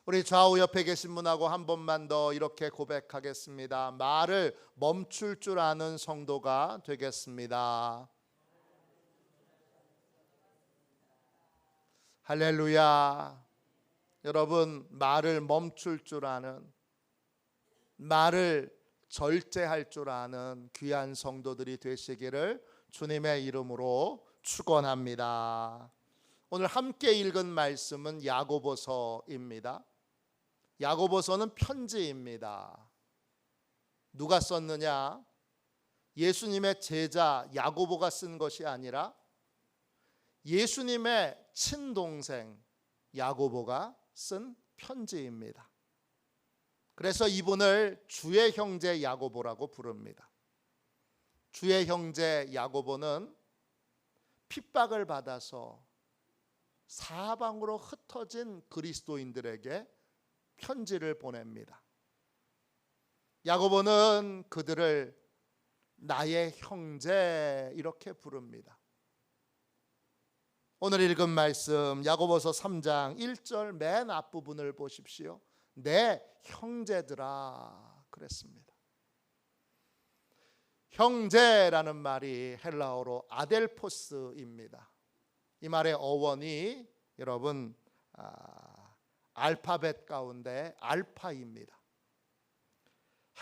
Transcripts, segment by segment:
우리 좌우 옆에 계신 분하고 한 번만 더 이렇게 고백하겠습니다. 말을 멈출 줄 아는 성도가 되겠습니다. 할렐루야. 여러분, 말을 멈출 줄 아는, 말을 절제할 줄 아는 귀한 성도들이 되시기를 주님의 이름으로 축원합니다. 오늘 함께 읽은 말씀은 야고보서입니다. 야고보서는 편지입니다. 누가 썼느냐? 예수님의 제자 야고보가 쓴 것이 아니라 예수님의 친동생 야고보가 쓴 편지입니다. 그래서 이분을 주의 형제 야고보라고 부릅니다. 주의 형제 야고보는 핍박을 받아서 사방으로 흩어진 그리스도인들에게 편지를 보냅니다. 야고보는 그들을 나의 형제 이렇게 부릅니다. 오늘 읽은 말씀 야고보서 3장 1절 맨 앞부분을 보십시오. 내 형제들아 그랬습니다. 형제라는 말이 헬라어로 아델포스입니다. 이 말의 어원이 여러분 알파벳 가운데 알파입니다.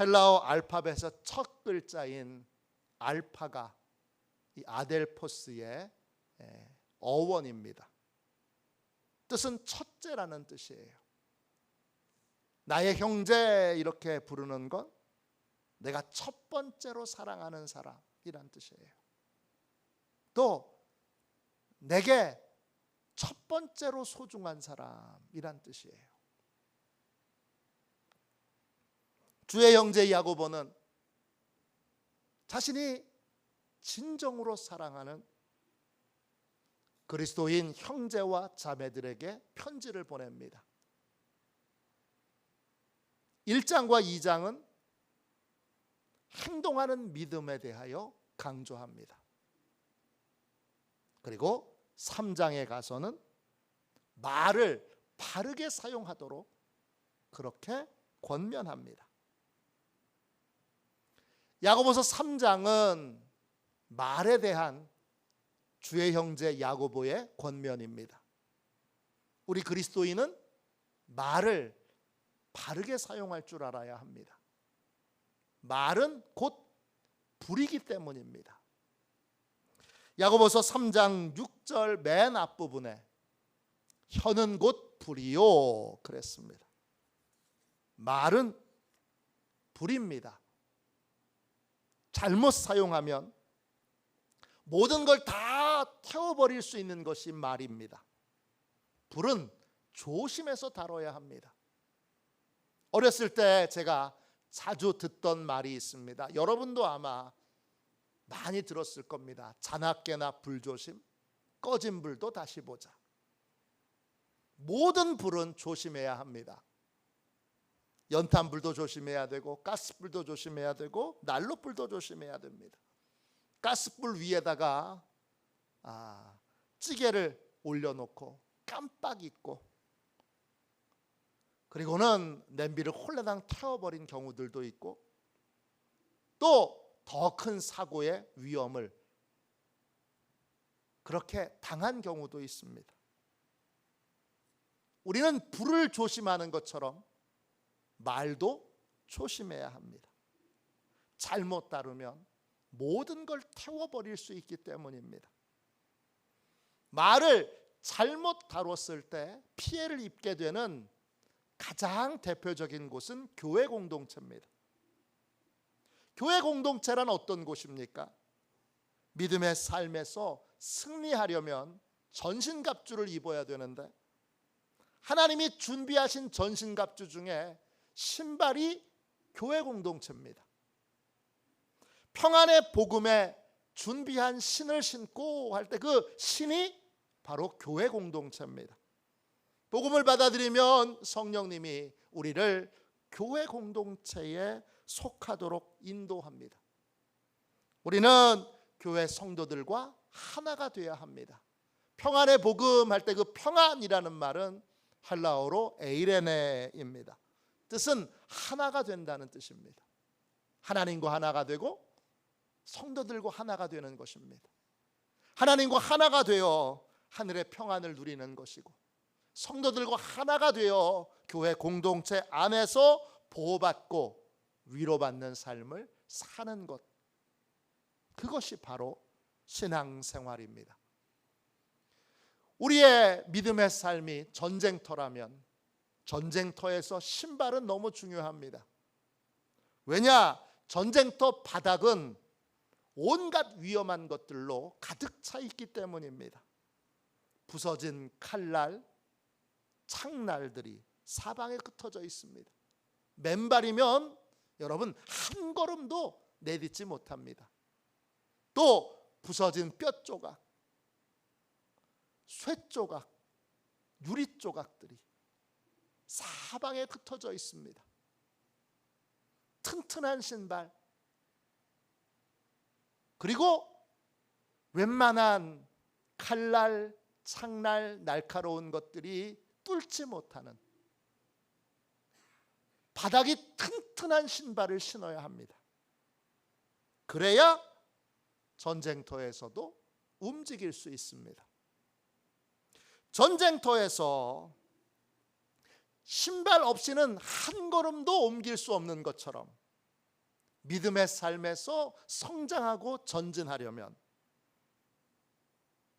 헬라어 알파벳의 첫 글자인 알파가 이 아델포스의 어원입니다. 뜻은 첫째라는 뜻이에요. 나의 형제 이렇게 부르는 건 내가 첫 번째로 사랑하는 사람이란 뜻이에요. 또 내게 첫 번째로 소중한 사람이란 뜻이에요. 주의 형제 야고보는 자신이 진정으로 사랑하는 그리스도인 형제와 자매들에게 편지를 보냅니다. 1장과 2장은 행동하는 믿음에 대하여 강조합니다. 그리고 3장에 가서는 말을 바르게 사용하도록 그렇게 권면합니다. 야고보서 3장은 말에 대한 주의 형제 야고보의 권면입니다. 우리 그리스도인은 말을 바르게 사용할 줄 알아야 합니다. 말은 곧 불이기 때문입니다. 야고보서 3장 6절 맨 앞부분에 혀는 곧 불이요 그랬습니다. 말은 불입니다. 잘못 사용하면 모든 걸 다 태워버릴 수 있는 것이 말입니다. 불은 조심해서 다뤄야 합니다. 어렸을 때 제가 자주 듣던 말이 있습니다. 여러분도 아마 많이 들었을 겁니다. 자나깨나 불조심, 꺼진 불도 다시 보자. 모든 불은 조심해야 합니다. 연탄불도 조심해야 되고 가스불도 조심해야 되고 난로불도 조심해야 됩니다. 가스불 위에다가 찌개를 올려놓고 깜빡 잊고 그리고는 냄비를 홀라당 태워버린 경우들도 있고 또 더 큰 사고의 위험을 그렇게 당한 경우도 있습니다. 우리는 불을 조심하는 것처럼 말도 조심해야 합니다. 잘못 다루면 모든 걸 태워버릴 수 있기 때문입니다. 말을 잘못 다뤘을 때 피해를 입게 되는 가장 대표적인 곳은 교회 공동체입니다. 교회 공동체란 어떤 곳입니까? 믿음의 삶에서 승리하려면 전신갑주를 입어야 되는데 하나님이 준비하신 전신갑주 중에 신발이 교회 공동체입니다. 평안의 복음에 준비한 신을 신고 할 때 그 신이 바로 교회 공동체입니다. 복음을 받아들이면 성령님이 우리를 교회 공동체에 속하도록 인도합니다. 우리는 교회 성도들과 하나가 되어야 합니다. 평안의 복음 할 때 그 평안이라는 말은 헬라어로 에이레네입니다. 뜻은 하나가 된다는 뜻입니다. 하나님과 하나가 되고 성도들과 하나가 되는 것입니다. 하나님과 하나가 되어 하늘의 평안을 누리는 것이고, 성도들과 하나가 되어 교회 공동체 안에서 보호받고 위로받는 삶을 사는 것, 그것이 바로 신앙생활입니다. 우리의 믿음의 삶이 전쟁터라면 전쟁터에서 신발은 너무 중요합니다. 왜냐? 전쟁터 바닥은 온갖 위험한 것들로 가득 차 있기 때문입니다. 부서진 칼날, 창날들이 사방에 흩어져 있습니다. 맨발이면 여러분 한 걸음도 내딛지 못합니다. 또 부서진 뼈 조각, 쇠 조각, 유리 조각들이 사방에 흩어져 있습니다. 튼튼한 신발, 그리고 웬만한 칼날, 창날, 날카로운 것들이 뚫지 못하는 바닥이 튼튼한 신발을 신어야 합니다. 그래야 전쟁터에서도 움직일 수 있습니다. 전쟁터에서 신발 없이는 한 걸음도 옮길 수 없는 것처럼 믿음의 삶에서 성장하고 전진하려면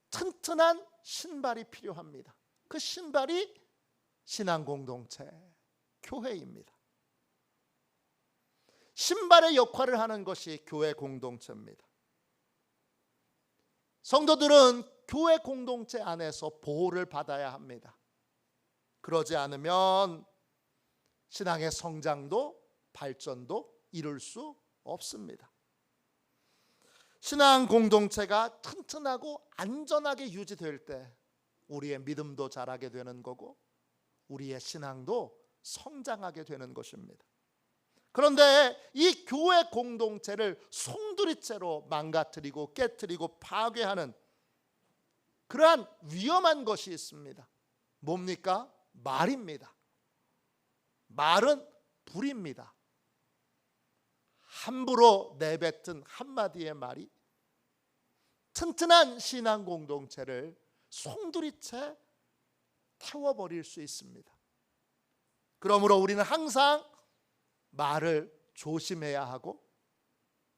튼튼한 신발이 필요합니다. 그 신발이 신앙 공동체, 교회입니다. 신발의 역할을 하는 것이 교회 공동체입니다. 성도들은 교회 공동체 안에서 보호를 받아야 합니다. 그러지 않으면 신앙의 성장도 발전도 이룰 수 없습니다. 신앙 공동체가 튼튼하고 안전하게 유지될 때 우리의 믿음도 자라게 되는 거고 우리의 신앙도 성장하게 되는 것입니다. 그런데 이 교회 공동체를 송두리째로 망가뜨리고 깨뜨리고 파괴하는 그러한 위험한 것이 있습니다. 뭡니까? 말입니다. 말은 불입니다. 함부로 내뱉은 한마디의 말이 튼튼한 신앙 공동체를 송두리째 태워버릴 수 있습니다. 그러므로 우리는 항상 말을 조심해야 하고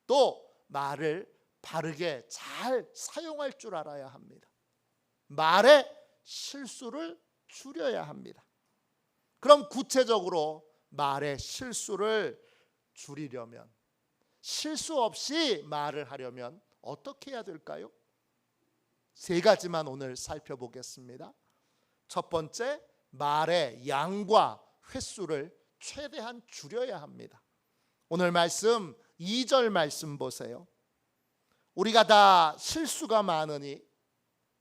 또 말을 바르게 잘 사용할 줄 알아야 합니다. 말의 실수를 줄여야 합니다. 그럼 구체적으로 말의 실수를 줄이려면, 실수 없이 말을 하려면 어떻게 해야 될까요? 세 가지만 오늘 살펴보겠습니다. 첫 번째, 말의 양과 횟수를 최대한 줄여야 합니다. 오늘 말씀 2절 말씀 보세요. 우리가 다 실수가 많으니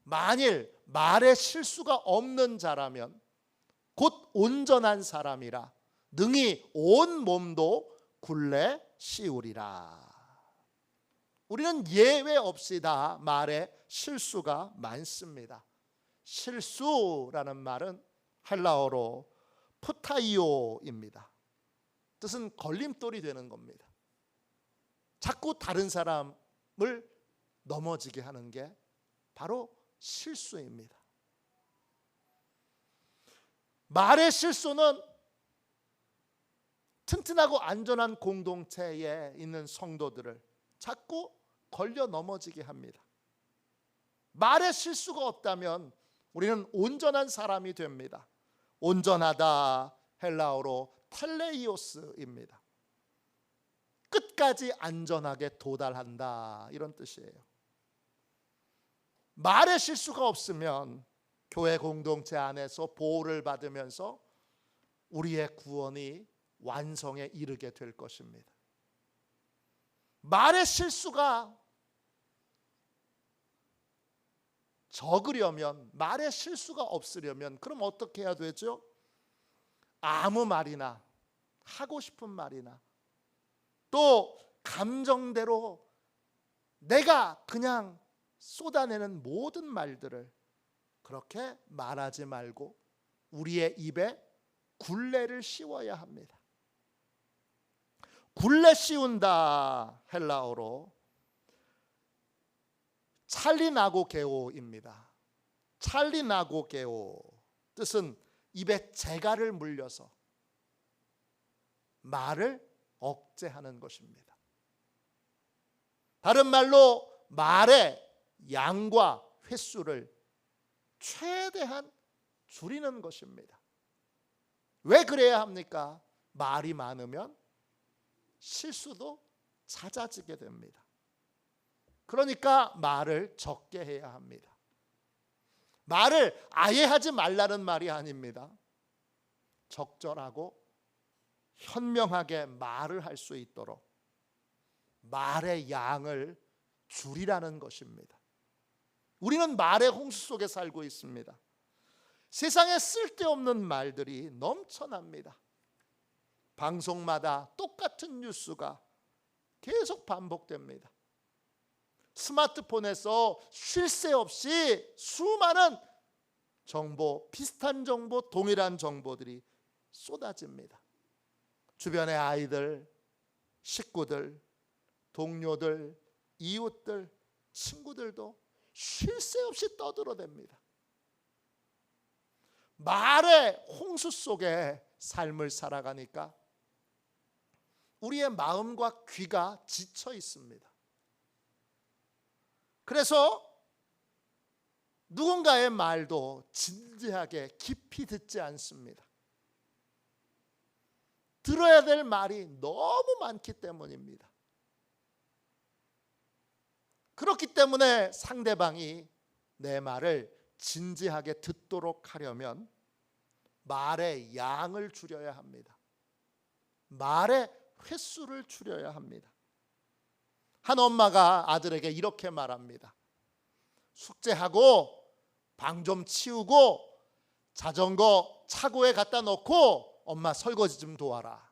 만일 말에 실수가 없는 자라면 곧 온전한 사람이라 능히 온 몸도 굴레 씌우리라. 우리는 예외 없이 다 말에 실수가 많습니다. 실수라는 말은 헬라어로 푸타이오입니다. 뜻은 걸림돌이 되는 겁니다. 자꾸 다른 사람을 넘어지게 하는 게 바로 실수입니다. 말의 실수는 튼튼하고 안전한 공동체에 있는 성도들을 자꾸 걸려 넘어지게 합니다. 말의 실수가 없다면 우리는 온전한 사람이 됩니다. 온전하다 헬라어로 텔레이오스입니다. 끝까지 안전하게 도달한다, 이런 뜻이에요. 말의 실수가 없으면 교회 공동체 안에서 보호를 받으면서 우리의 구원이 완성에 이르게 될 것입니다. 말의 실수가 적으려면, 말의 실수가 없으려면 그럼 어떻게 해야 되죠? 아무 말이나 하고 싶은 말이나 또 감정대로 내가 그냥 쏟아내는 모든 말들을 그렇게 말하지 말고 우리의 입에 굴레를 씌워야 합니다. 굴레 씌운다, 헬라어로 찰리나고게오입니다. 찰리나고게오 뜻은 입에 재갈을 물려서 말을 억제하는 것입니다. 다른 말로 말의 양과 횟수를 최대한 줄이는 것입니다. 왜 그래야 합니까? 말이 많으면 실수도 잦아지게 됩니다. 그러니까 말을 적게 해야 합니다. 말을 아예 하지 말라는 말이 아닙니다. 적절하고 현명하게 말을 할 수 있도록 말의 양을 줄이라는 것입니다. 우리는 말의 홍수 속에 살고 있습니다. 세상에 쓸데없는 말들이 넘쳐납니다. 방송마다 똑같은 뉴스가 계속 반복됩니다. 스마트폰에서 쉴 새 없이 수많은 정보, 비슷한 정보, 동일한 정보들이 쏟아집니다. 주변의 아이들, 식구들, 동료들, 이웃들, 친구들도 쉴 새 없이 떠들어댑니다. 말의 홍수 속에 삶을 살아가니까 우리의 마음과 귀가 지쳐 있습니다. 그래서 누군가의 말도 진지하게 깊이 듣지 않습니다. 들어야 될 말이 너무 많기 때문입니다. 그렇기 때문에 상대방이 내 말을 진지하게 듣도록 하려면 말의 양을 줄여야 합니다. 말의 횟수를 줄여야 합니다. 한 엄마가 아들에게 이렇게 말합니다. 숙제하고 방 좀 치우고 자전거 차고에 갖다 놓고 엄마 설거지 좀 도와라.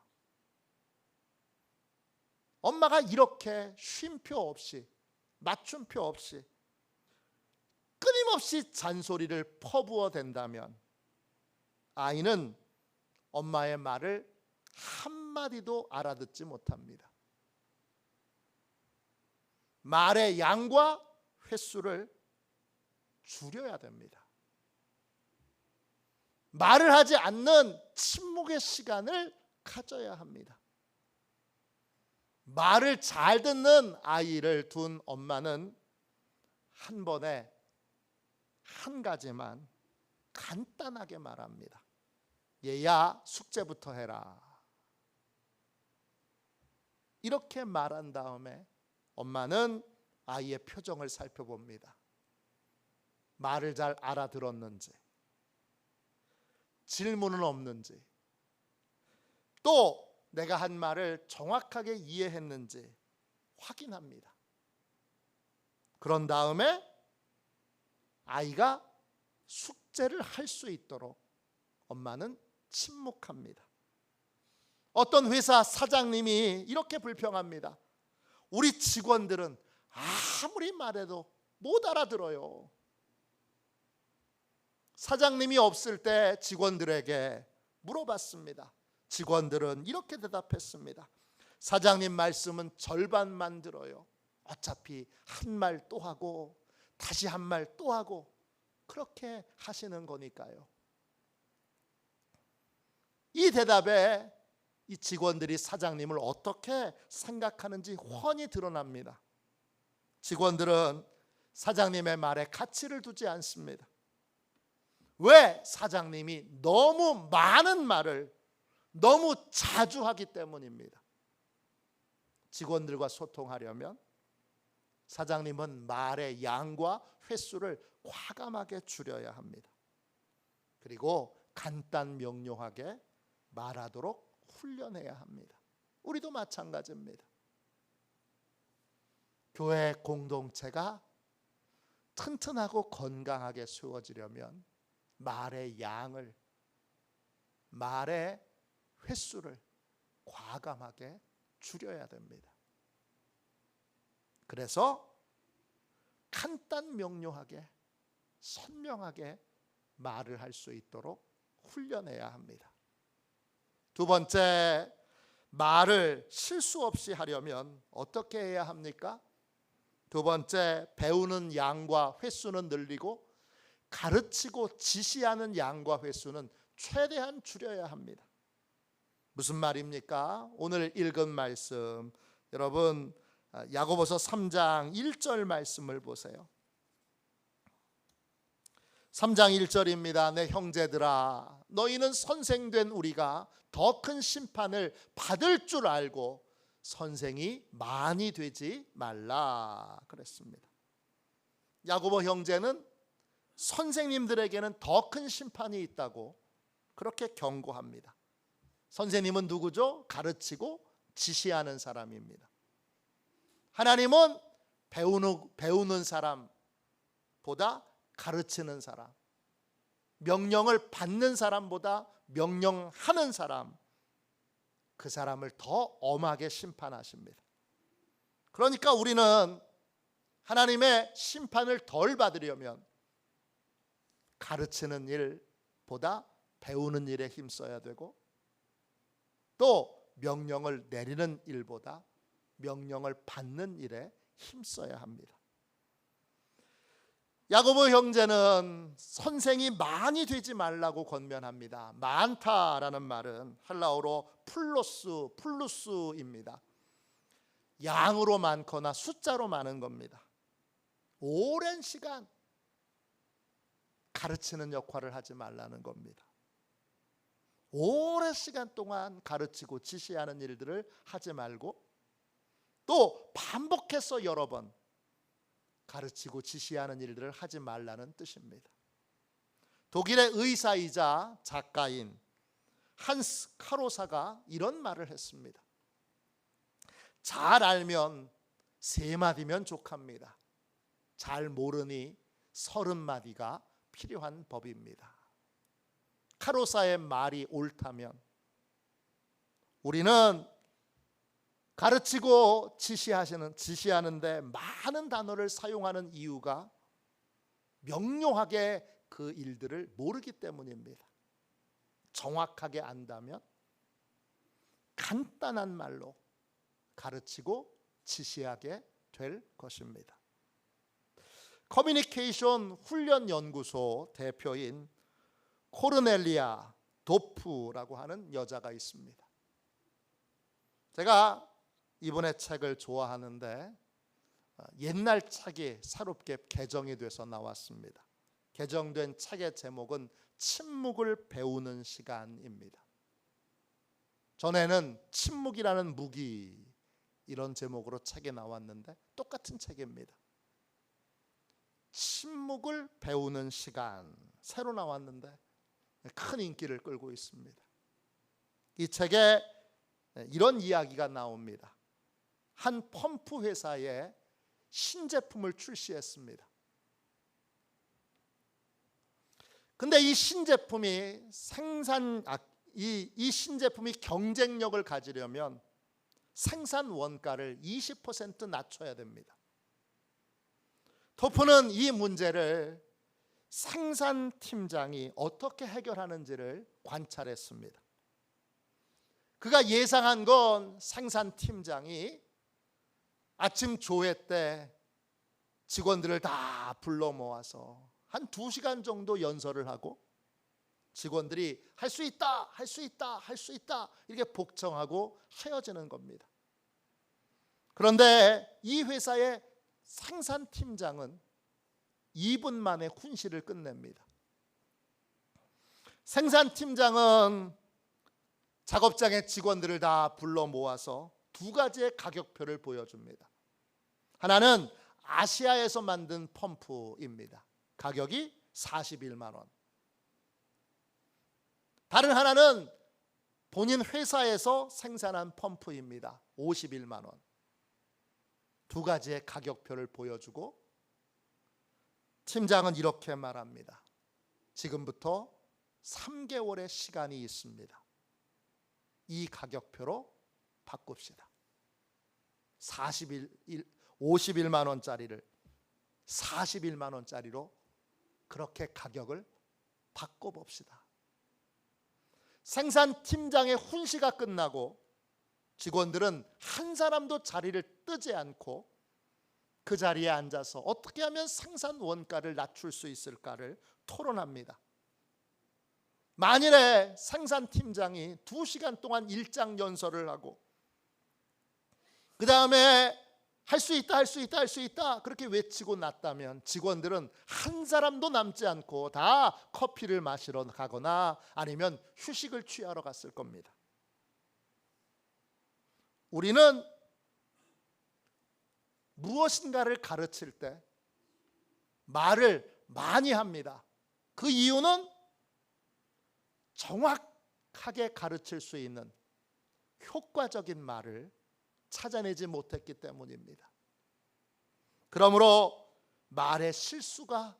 엄마가 이렇게 쉼표 없이 맞춤표 없이 끊임없이 잔소리를 퍼부어 댄다면 아이는 엄마의 말을 한마디도 알아듣지 못합니다. 말의 양과 횟수를 줄여야 됩니다. 말을 하지 않는 침묵의 시간을 가져야 합니다. 말을 잘 듣는 아이를 둔 엄마는 한 번에 한 가지만 간단하게 말합니다. 얘야, 숙제부터 해라. 이렇게 말한 다음에 엄마는 아이의 표정을 살펴봅니다. 말을 잘 알아들었는지, 질문은 없는지, 또 내가 한 말을 정확하게 이해했는지 확인합니다. 그런 다음에 아이가 숙제를 할 수 있도록 엄마는 침묵합니다. 어떤 회사 사장님이 이렇게 불평합니다. 우리 직원들은 아무리 말해도 못 알아들어요. 사장님이 없을 때 직원들에게 물어봤습니다. 직원들은 이렇게 대답했습니다. 사장님 말씀은 절반만 들어요. 어차피 한 말 또 하고 다시 한 말 또 하고 그렇게 하시는 거니까요. 이 대답에 이 직원들이 사장님을 어떻게 생각하는지 훤히 드러납니다. 직원들은 사장님의 말에 가치를 두지 않습니다. 왜? 사장님이 너무 많은 말을 너무 자주 하기 때문입니다. 직원들과 소통하려면 사장님은 말의 양과 횟수를 과감하게 줄여야 합니다. 그리고 간단 명료하게 말하도록 훈련해야 합니다. 우리도 마찬가지입니다. 교회 공동체가 튼튼하고 건강하게 세워지려면 말의 양을, 말의 횟수를 과감하게 줄여야 됩니다. 그래서 간단 명료하게 선명하게 말을 할 수 있도록 훈련해야 합니다. 두 번째, 말을 실수 없이 하려면 어떻게 해야 합니까? 두 번째, 배우는 양과 횟수는 늘리고 가르치고 지시하는 양과 횟수는 최대한 줄여야 합니다. 무슨 말입니까? 오늘 읽은 말씀, 여러분 야고보서 3장 1절 말씀을 보세요. 3장 1절입니다. 내 형제들아, 너희는 선생된 우리가 더 큰 심판을 받을 줄 알고 선생이 많이 되지 말라 그랬습니다. 야고보 형제는 선생님들에게는 더 큰 심판이 있다고 그렇게 경고합니다. 선생님은 누구죠? 가르치고 지시하는 사람입니다. 하나님은 배우는 사람보다 가르치는 사람, 명령을 받는 사람보다 명령하는 사람, 그 사람을 더 엄하게 심판하십니다. 그러니까 우리는 하나님의 심판을 덜 받으려면 가르치는 일보다 배우는 일에 힘써야 되고, 또 명령을 내리는 일보다 명령을 받는 일에 힘써야 합니다. 야고보 형제는 선생이 많이 되지 말라고 권면합니다. 많다라는 말은 헬라어로 플루스입니다. 양으로 많거나 숫자로 많은 겁니다. 오랜 시간 가르치는 역할을 하지 말라는 겁니다. 오랜 시간 동안 가르치고 지시하는 일들을 하지 말고, 또 반복해서 여러 번 가르치고 지시하는 일들을 하지 말라는 뜻입니다. 독일의 의사이자 작가인 한스 카로사가 이런 말을 했습니다. 잘 알면 3마디면 족합니다. 잘 모르니 30마디가 필요한 법입니다. 카로사의 말이 옳다면 우리는 가르치고 지시하는데 많은 단어를 사용하는 이유가 명료하게 그 일들을 모르기 때문입니다. 정확하게 안다면 간단한 말로 가르치고 지시하게 될 것입니다. 커뮤니케이션 훈련 연구소 대표인 코르넬리아 도프라고 하는 여자가 있습니다. 제가 이분의 책을 좋아하는데 옛날 책이 새롭게 개정이 돼서 나왔습니다. 개정된 책의 제목은 침묵을 배우는 시간입니다. 전에는 침묵이라는 무기, 이런 제목으로 책이 나왔는데 똑같은 책입니다. 침묵을 배우는 시간, 새로 나왔는데 큰 인기를 끌고 있습니다. 이 책에 이런 이야기가 나옵니다. 한 펌프 회사에 신제품을 출시했습니다. 근데 이 신제품이 이 신제품이 경쟁력을 가지려면 생산 원가를 20% 낮춰야 됩니다. 토프는 이 문제를 생산팀장이 어떻게 해결하는지를 관찰했습니다. 그가 예상한 건 생산팀장이 아침 조회 때 직원들을 다 불러 모아서 한 2시간 정도 연설을 하고 직원들이 할 수 있다, 할 수 있다, 할 수 있다 이렇게 복청하고 헤어지는 겁니다. 그런데 이 회사의 생산팀장은 2분 만에 훈시를 끝냅니다. 생산팀장은 작업장의 직원들을 다 불러 모아서 2가지의 가격표를 보여줍니다. 하나는 아시아에서 만든 펌프입니다. 가격이 41만 원. 다른 하나는 본인 회사에서 생산한 펌프입니다. 51만 원. 2가지의 가격표를 보여주고 팀장은 이렇게 말합니다. 지금부터 3개월의 시간이 있습니다. 이 가격표로 바꿉시다. 51만 원짜리를 41만 원짜리로 그렇게 가격을 바꿔봅시다. 생산팀장의 훈시가 끝나고 직원들은 한 사람도 자리를 뜨지 않고 그 자리에 앉아서 어떻게 하면 생산 원가를 낮출 수 있을까를 토론합니다. 만일에 생산팀장이 2시간 동안 일장 연설을 하고 그 다음에 할 수 있다, 할 수 있다, 할 수 있다 그렇게 외치고 났다면 직원들은 한 사람도 남지 않고 다 커피를 마시러 가거나 아니면 휴식을 취하러 갔을 겁니다. 우리는 무엇인가를 가르칠 때 말을 많이 합니다. 그 이유는 정확하게 가르칠 수 있는 효과적인 말을 찾아내지 못했기 때문입니다. 그러므로 말의 실수가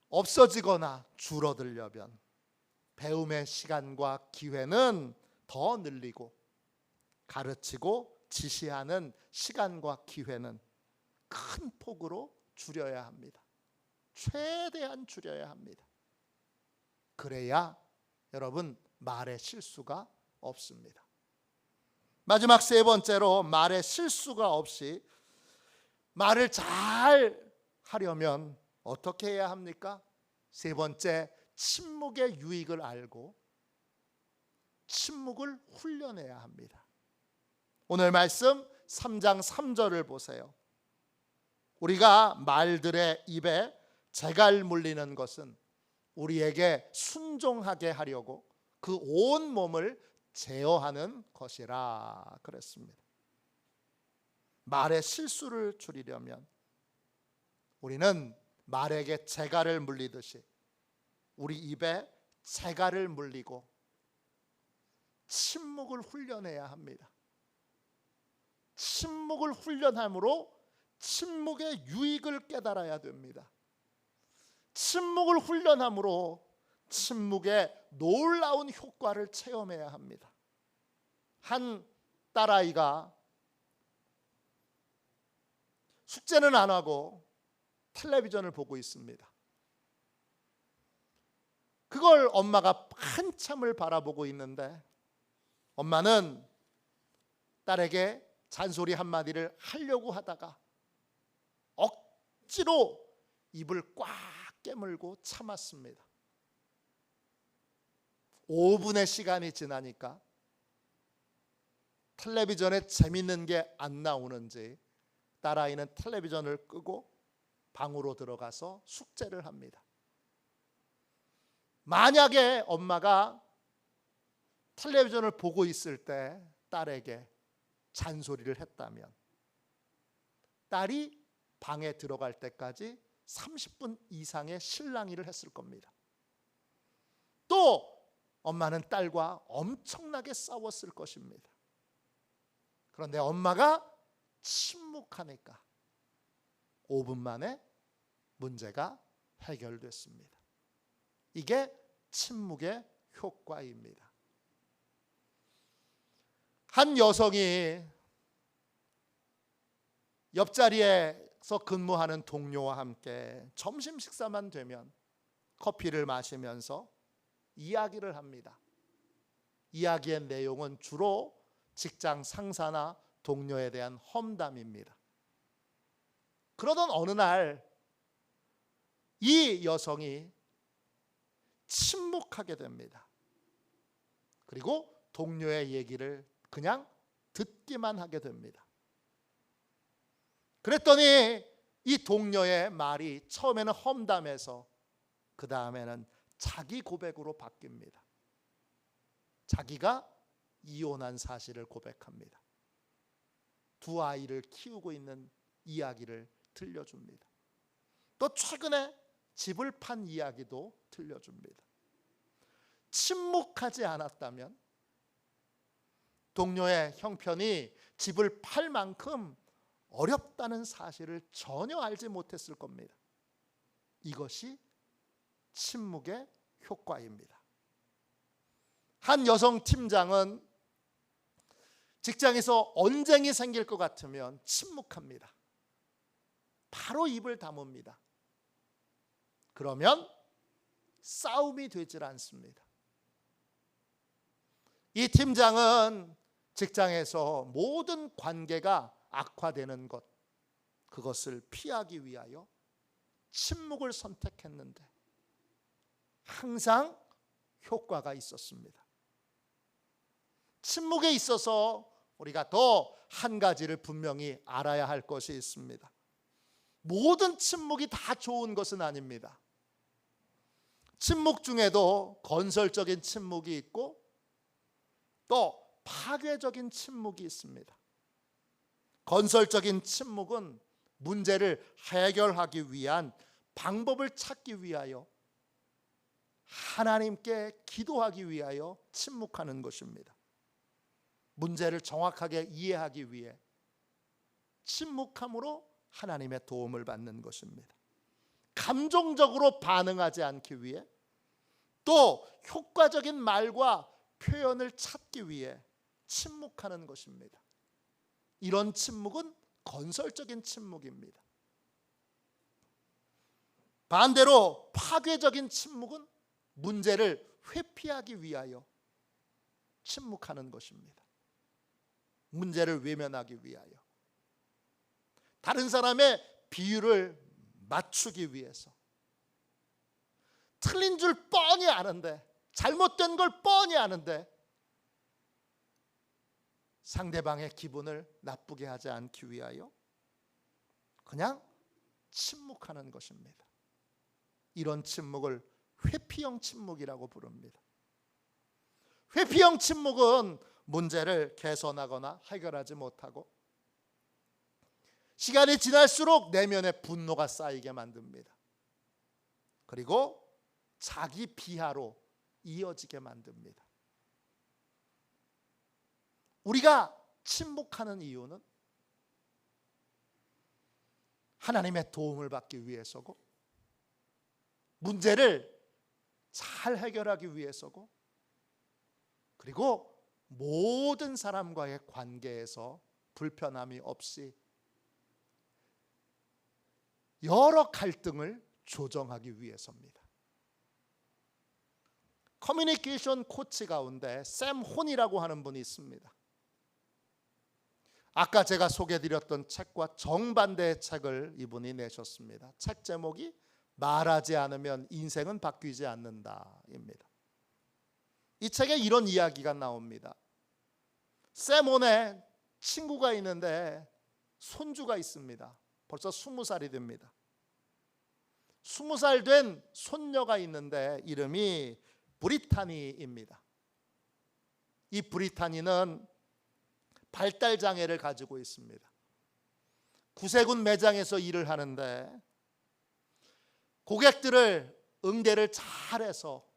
없어지거나 줄어들려면 배움의 시간과 기회는 더 늘리고 가르치고 지시하는 시간과 기회는 큰 폭으로 줄여야 합니다. 최대한 줄여야 합니다. 그래야 여러분 말의 실수가 없습니다. 마지막 세 번째로 말의 실수가 없이 말을 잘 하려면 어떻게 해야 합니까? 세 번째, 침묵의 유익을 알고 침묵을 훈련해야 합니다. 오늘 말씀 3장 3절을 보세요. 우리가 말들의 입에 재갈 물리는 것은 우리에게 순종하게 하려고 그 온 몸을 제어하는 것이라 그랬습니다. 말의 실수를 줄이려면 우리는 말에게 재갈을 물리듯이 우리 입에 재갈을 물리고 침묵을 훈련해야 합니다. 침묵을 훈련함으로 침묵의 유익을 깨달아야 됩니다. 침묵을 훈련함으로 침묵의 놀라운 효과를 체험해야 합니다. 한 딸아이가 숙제는 안 하고 텔레비전을 보고 있습니다. 그걸 엄마가 한참을 바라보고 있는데 엄마는 딸에게 잔소리 한마디를 하려고 하다가 억지로 입을 꽉 깨물고 참았습니다. 5분의 시간이 지나니까 텔레비전에 재밌는 게 안 나오는지 딸아이는 텔레비전을 끄고 방으로 들어가서 숙제를 합니다. 만약에 엄마가 텔레비전을 보고 있을 때 딸에게 잔소리를 했다면 딸이 방에 들어갈 때까지 30분 이상의 실랑이를 했을 겁니다. 또 엄마는 딸과 엄청나게 싸웠을 것입니다. 그런데 엄마가 침묵하니까 5분 만에 문제가 해결됐습니다. 이게 침묵의 효과입니다. 한 여성이 옆자리에서 근무하는 동료와 함께 점심 식사만 되면 커피를 마시면서 이야기를 합니다. 이야기의 내용은 주로 직장 상사나 동료에 대한 험담입니다. 그러던 어느 날 이 여성이 침묵하게 됩니다. 그리고 동료의 얘기를 그냥 듣기만 하게 됩니다. 그랬더니 이 동료의 말이 처음에는 험담에서 그 다음에는 자기 고백으로 바뀝니다. 자기가 이혼한 사실을 고백합니다. 2아이를 키우고 있는 이야기를 들려줍니다. 또 최근에 집을 판 이야기도 들려줍니다. 침묵하지 않았다면 동료의 형편이 집을 팔 만큼 어렵다는 사실을 전혀 알지 못했을 겁니다. 이것이 침묵의 효과입니다. 한 여성 팀장은 직장에서 언쟁이 생길 것 같으면 침묵합니다. 바로 입을 다뭅니다. 그러면 싸움이 되질 않습니다. 이 팀장은 직장에서 모든 관계가 악화되는 것, 그것을 피하기 위하여 침묵을 선택했는데 항상 효과가 있었습니다. 침묵에 있어서 우리가 더 한 가지를 분명히 알아야 할 것이 있습니다. 모든 침묵이 다 좋은 것은 아닙니다. 침묵 중에도 건설적인 침묵이 있고 또 파괴적인 침묵이 있습니다. 건설적인 침묵은 문제를 해결하기 위한 방법을 찾기 위하여 하나님께 기도하기 위하여 침묵하는 것입니다. 문제를 정확하게 이해하기 위해 침묵함으로 하나님의 도움을 받는 것입니다. 감정적으로 반응하지 않기 위해 또 효과적인 말과 표현을 찾기 위해 침묵하는 것입니다. 이런 침묵은 건설적인 침묵입니다. 반대로 파괴적인 침묵은 문제를 회피하기 위하여 침묵하는 것입니다. 문제를 외면하기 위하여 다른 사람의 비유를 맞추기 위해서 틀린 줄 뻔히 아는데, 잘못된 걸 뻔히 아는데 상대방의 기분을 나쁘게 하지 않기 위하여 그냥 침묵하는 것입니다. 이런 침묵을 회피형 침묵이라고 부릅니다. 회피형 침묵은 문제를 개선하거나 해결하지 못하고 시간이 지날수록 내면에 분노가 쌓이게 만듭니다. 그리고 자기 비하로 이어지게 만듭니다. 우리가 침묵하는 이유는 하나님의 도움을 받기 위해서고 문제를 잘 해결하기 위해서고 그리고 모든 사람과의 관계에서 불편함이 없이 여러 갈등을 조정하기 위해서입니다. 커뮤니케이션 코치 가운데 샘 혼이라고 하는 분이 있습니다. 아까 제가 소개해드렸던 책과 정반대의 책을 이분이 내셨습니다. 책 제목이 말하지 않으면 인생은 바뀌지 않는다입니다. 이 책에 이런 이야기가 나옵니다. 샘 혼의 친구가 있는데 손주가 있습니다. 벌써 20살이 됩니다. 20살 된 손녀가 있는데 이름이 브리타니입니다. 이 브리타니는 발달장애를 가지고 있습니다. 구세군 매장에서 일을 하는데 고객들을 응대를 잘해서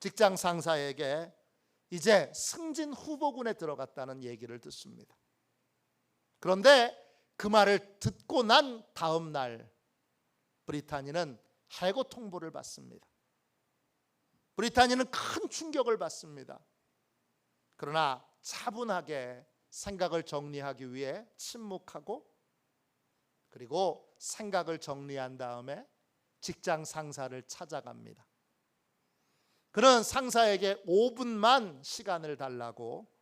직장 상사에게 이제 승진 후보군에 들어갔다는 얘기를 듣습니다. 그런데 그 말을 듣고 난 다음 날 브리타니는 해고 통보를 받습니다. 브리타니는 큰 충격을 받습니다. 그러나 차분하게 생각을 정리하기 위해 침묵하고 그리고 생각을 정리한 다음에 직장 상사를 찾아갑니다. 그는 상사에게 5분만 시간을 달라고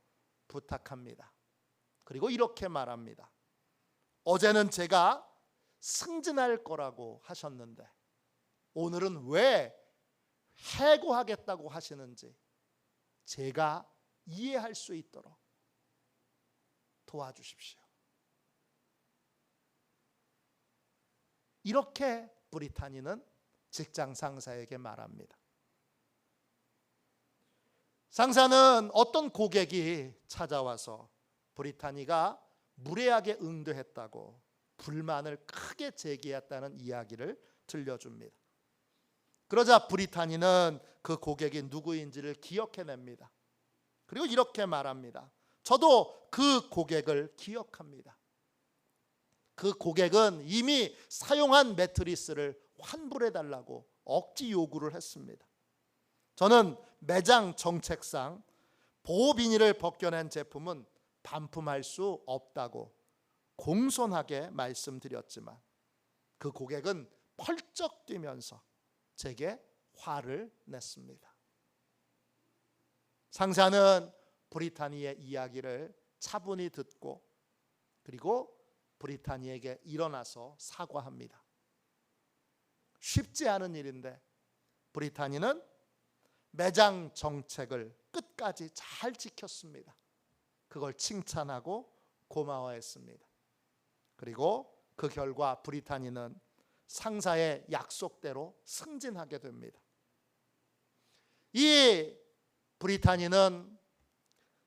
부탁합니다. 그리고 이렇게 말합니다. 어제는 제가 승진할 거라고 하셨는데 오늘은 왜 해고하겠다고 하시는지 제가 이해할 수 있도록 도와주십시오. 이렇게 브리타니는 직장 상사에게 말합니다. 상사는 어떤 고객이 찾아와서 브리타니가 무례하게 응대했다고 불만을 크게 제기했다는 이야기를 들려줍니다. 그러자 브리타니는 그 고객이 누구인지를 기억해냅니다. 그리고 이렇게 말합니다. 저도 그 고객을 기억합니다. 그 고객은 이미 사용한 매트리스를 환불해달라고 억지 요구를 했습니다. 저는 매장 정책상 보호 비닐을 벗겨낸 제품은 반품할 수 없다고 공손하게 말씀드렸지만 그 고객은 펄쩍 뛰면서 제게 화를 냈습니다. 상사는 브리타니의 이야기를 차분히 듣고 그리고 브리타니에게 일어나서 사과합니다. 쉽지 않은 일인데 브리타니는 매장 정책을 끝까지 잘 지켰습니다. 그걸 칭찬하고 고마워했습니다. 그리고 그 결과 브리타니는 상사의 약속대로 승진하게 됩니다. 이 브리타니는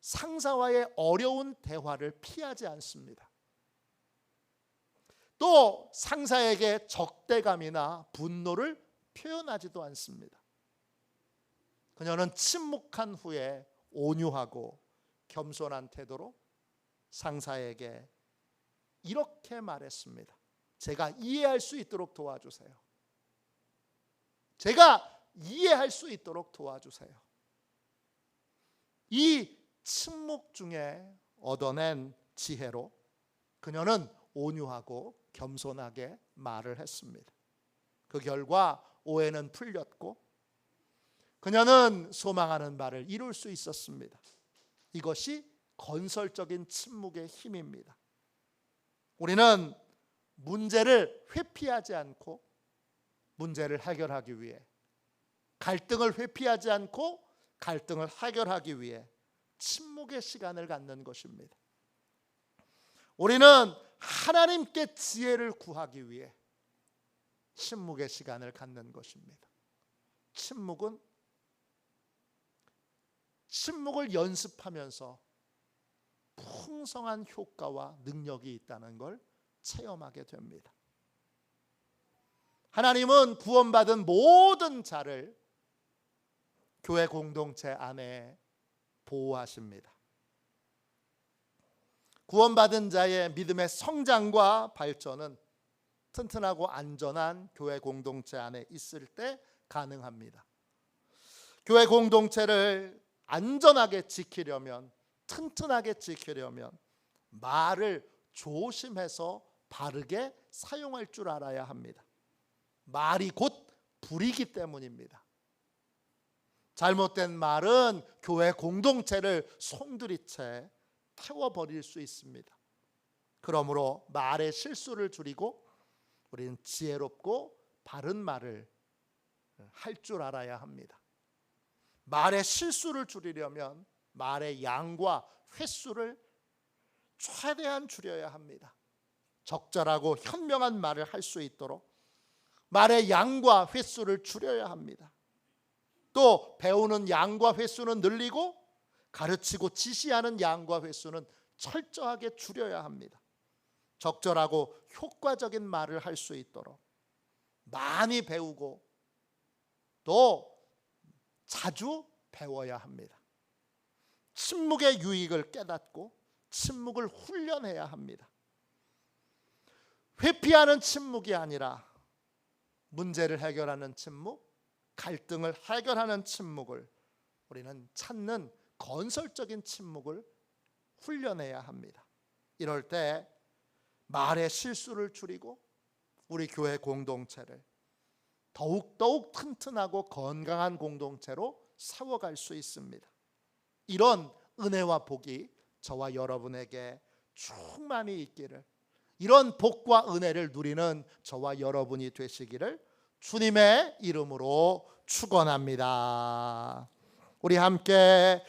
상사와의 어려운 대화를 피하지 않습니다. 또 상사에게 적대감이나 분노를 표현하지도 않습니다. 그녀는 침묵한 후에 온유하고 겸손한 태도로 상사에게 이렇게 말했습니다. 제가 이해할 수 있도록 도와주세요. 제가 이해할 수 있도록 도와주세요. 이 침묵 중에 얻어낸 지혜로 그녀는 온유하고 겸손하게 말을 했습니다. 그 결과 오해는 풀렸고 그녀는 소망하는 바를 이룰 수 있었습니다. 이것이 건설적인 침묵의 힘입니다. 우리는 문제를 회피하지 않고 문제를 해결하기 위해, 갈등을 회피하지 않고 갈등을 해결하기 위해 침묵의 시간을 갖는 것입니다. 우리는 하나님께 지혜를 구하기 위해 침묵의 시간을 갖는 것입니다. 침묵을 연습하면서 풍성한 효과와 능력이 있다는 걸 체험하게 됩니다. 하나님은 구원받은 모든 자를 교회 공동체 안에 보호하십니다. 구원받은 자의 믿음의 성장과 발전은 튼튼하고 안전한 교회 공동체 안에 있을 때 가능합니다. 교회 공동체를 안전하게 지키려면, 튼튼하게 지키려면 말을 조심해서 바르게 사용할 줄 알아야 합니다. 말이 곧 불이기 때문입니다. 잘못된 말은 교회 공동체를 송두리째 태워버릴 수 있습니다. 그러므로 말의 실수를 줄이고 우리는 지혜롭고 바른 말을 할 줄 알아야 합니다. 말의 실수를 줄이려면 말의 양과 횟수를 최대한 줄여야 합니다. 적절하고 현명한 말을 할 수 있도록 말의 양과 횟수를 줄여야 합니다. 또 배우는 양과 횟수는 늘리고 가르치고 지시하는 양과 횟수는 철저하게 줄여야 합니다. 적절하고 효과적인 말을 할 수 있도록 많이 배우고 또 자주 배워야 합니다. 침묵의 유익을 깨닫고 침묵을 훈련해야 합니다. 회피하는 침묵이 아니라 문제를 해결하는 침묵, 갈등을 해결하는 침묵을 우리는 찾는 건설적인 침묵을 훈련해야 합니다. 이럴 때 말의 실수를 줄이고 우리 교회 공동체를 더욱 튼튼하고 건강한 공동체로 세워갈 수 있습니다. 이런 은혜와 복이 저와 여러분에게 충만히 있기를, 이런 복과 은혜를 누리는 저와 여러분이 되시기를 주님의 이름으로 축원합니다. 우리 함께